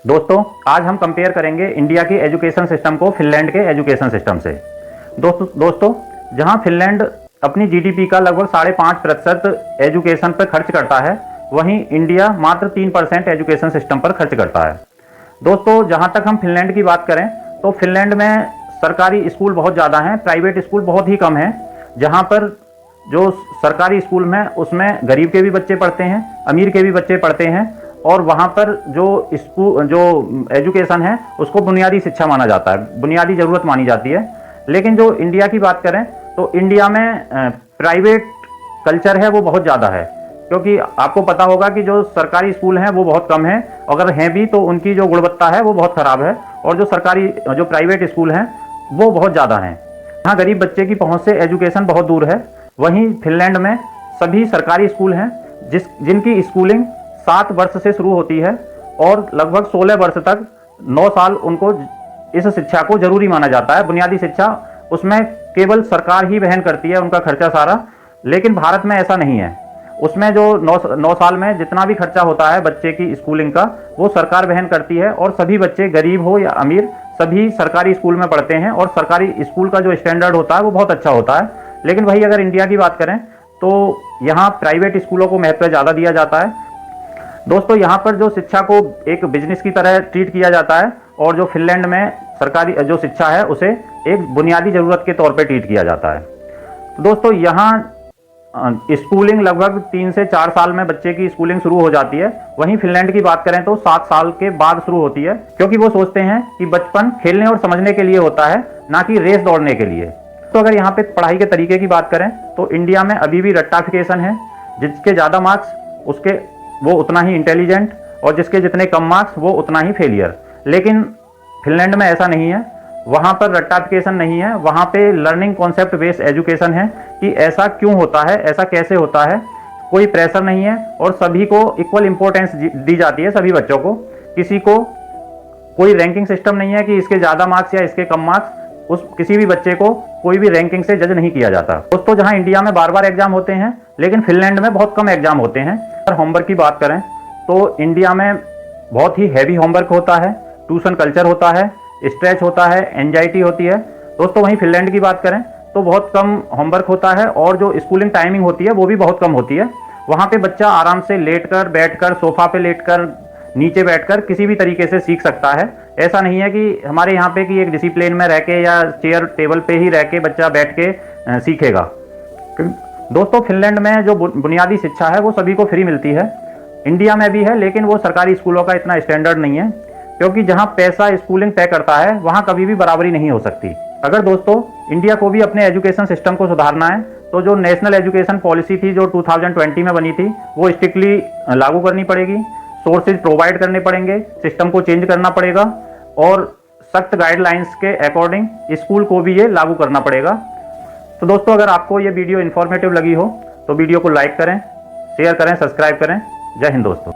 दोस्तों, आज हम कंपेयर करेंगे इंडिया की एजुकेशन सिस्टम को फिनलैंड के एजुकेशन सिस्टम से। दोस्तों, जहां फिनलैंड अपनी जीडीपी का लगभग 5.5% एजुकेशन पर खर्च करता है, वहीं इंडिया मात्र 3% एजुकेशन सिस्टम पर खर्च करता है। दोस्तों, जहां तक हम फिनलैंड की बात करें तो फिनलैंड में सरकारी स्कूल बहुत ज़्यादा हैं, प्राइवेट स्कूल बहुत ही कम हैं। जहां पर जो सरकारी स्कूल में उसमें गरीब के भी बच्चे पढ़ते हैं, अमीर के भी बच्चे पढ़ते हैं, और वहाँ पर जो एजुकेशन है उसको बुनियादी शिक्षा माना जाता है, बुनियादी ज़रूरत मानी जाती है। लेकिन जो इंडिया की बात करें तो इंडिया में प्राइवेट कल्चर है वो बहुत ज़्यादा है, क्योंकि आपको पता होगा कि जो सरकारी स्कूल हैं वो बहुत कम हैं, अगर हैं भी तो उनकी जो गुणवत्ता है वो बहुत ख़राब है, और जो प्राइवेट स्कूल हैं वो बहुत ज़्यादा हैं। यहाँ गरीब बच्चे की पहुँच से एजुकेशन बहुत दूर है। वहीं फिनलैंड में सभी सरकारी स्कूल हैं जिनकी स्कूलिंग 7 वर्ष से शुरू होती है और लगभग 16 वर्ष तक 9 साल उनको इस शिक्षा को जरूरी माना जाता है। बुनियादी शिक्षा उसमें केवल सरकार ही वहन करती है उनका खर्चा सारा। लेकिन भारत में ऐसा नहीं है, उसमें जो 9 साल में जितना भी खर्चा होता है बच्चे की स्कूलिंग का वो सरकार वहन करती है, और सभी बच्चे गरीब हो या अमीर सभी सरकारी स्कूल में पढ़ते हैं, और सरकारी स्कूल का जो स्टैंडर्ड होता है वो बहुत अच्छा होता है। लेकिन वही अगर इंडिया की बात करें तो यहाँ प्राइवेट स्कूलों को महत्व ज़्यादा दिया जाता है। दोस्तों, यहाँ पर जो शिक्षा को एक बिजनेस की तरह ट्रीट किया जाता है, और जो फिनलैंड में सरकारी जो शिक्षा है उसे एक बुनियादी ज़रूरत के तौर पे ट्रीट किया जाता है। तो दोस्तों, यहाँ स्कूलिंग लगभग 3 से 4 साल में बच्चे की स्कूलिंग शुरू हो जाती है। वहीं फिनलैंड की बात करें तो 7 साल के बाद शुरू होती है, क्योंकि वो सोचते हैं कि बचपन खेलने और समझने के लिए होता है, ना कि रेस दौड़ने के लिए। तो अगर यहाँ पे पढ़ाई के तरीके की बात करें तो इंडिया में अभी भी रट्टाफिकेशन है, जिसके ज़्यादा मार्क्स उसके वो उतना ही इंटेलिजेंट, और जिसके जितने कम मार्क्स वो उतना ही फेलियर। लेकिन फिनलैंड में ऐसा नहीं है, वहाँ पर रट्टाफिकेशन नहीं है, वहाँ पे लर्निंग कॉन्सेप्ट बेस्ड एजुकेशन है कि ऐसा क्यों होता है, ऐसा कैसे होता है। कोई प्रेशर नहीं है और सभी को इक्वल इंपॉर्टेंस दी जाती है, सभी बच्चों को। किसी को कोई रैंकिंग सिस्टम नहीं है कि इसके ज़्यादा मार्क्स या इसके कम मार्क्स, उस किसी भी बच्चे को कोई भी रैंकिंग से जज नहीं किया जाता। दोस्तों, जहां इंडिया में बार बार एग्जाम होते हैं लेकिन फिनलैंड में बहुत कम एग्जाम होते हैं। अगर होमवर्क की बात करें तो इंडिया में बहुत ही हैवी होमवर्क होता है, ट्यूशन कल्चर होता है, स्ट्रेच होता है, एंजाइटी होती है। दोस्तों, वहीं फिनलैंड की बात करें तो बहुत कम होमवर्क होता है, और जो स्कूलिंग टाइमिंग होती है वो भी बहुत कम होती है। वहाँ पे बच्चा आराम से लेटकर, बैठकर, सोफा पे लेटकर, नीचे बैठकर किसी भी तरीके से सीख सकता है। ऐसा नहीं है कि हमारे यहाँ पे कि एक डिसिप्लिन में रह के या चेयर टेबल पे ही रह के बच्चा बैठ के सीखेगा। दोस्तों, फिनलैंड में जो बुनियादी शिक्षा है वो सभी को फ्री मिलती है। इंडिया में भी है, लेकिन वो सरकारी स्कूलों का इतना स्टैंडर्ड नहीं है, क्योंकि जहाँ पैसा स्कूलिंग तय करता है वहाँ कभी भी बराबरी नहीं हो सकती। अगर दोस्तों इंडिया को भी अपने एजुकेशन सिस्टम को सुधारना है तो जो नेशनल एजुकेशन पॉलिसी थी जो 2020 में बनी थी वो स्ट्रिक्टली लागू करनी पड़ेगी, सोर्सेज प्रोवाइड करने पड़ेंगे, सिस्टम को चेंज करना पड़ेगा, और सख्त गाइडलाइंस के अकॉर्डिंग स्कूल को भी ये लागू करना पड़ेगा। तो दोस्तों, अगर आपको ये वीडियो इन्फॉर्मेटिव लगी हो तो वीडियो को लाइक करें, शेयर करें, सब्सक्राइब करें। जय हिंद दोस्तों।